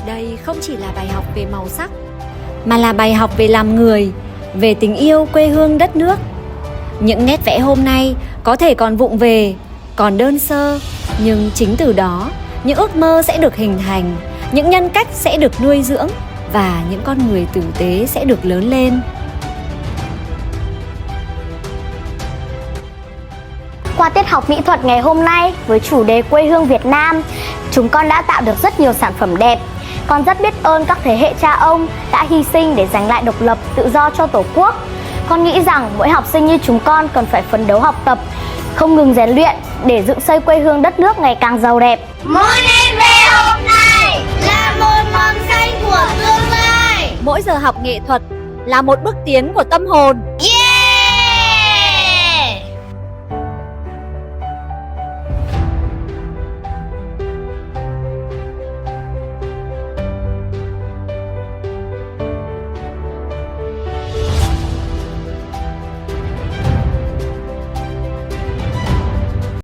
Đây không chỉ là bài học về màu sắc, mà là bài học về làm người, về tình yêu quê hương đất nước. Những nét vẽ hôm nay có thể còn vụng về, còn đơn sơ, nhưng chính từ đó, những ước mơ sẽ được hình thành, những nhân cách sẽ được nuôi dưỡng và những con người tử tế sẽ được lớn lên. Qua tiết học mỹ thuật ngày hôm nay với chủ đề quê hương Việt Nam, chúng con đã tạo được rất nhiều sản phẩm đẹp. Con rất biết ơn các thế hệ cha ông đã hy sinh để giành lại độc lập, tự do cho Tổ quốc. Con nghĩ rằng mỗi học sinh như chúng con cần phải phấn đấu học tập, không ngừng rèn luyện để dựng xây quê hương đất nước ngày càng giàu đẹp. Mỗi nét vẽ hôm nay là một mầm xanh của tương lai. Mỗi giờ học nghệ thuật là một bước tiến của tâm hồn. Yeah!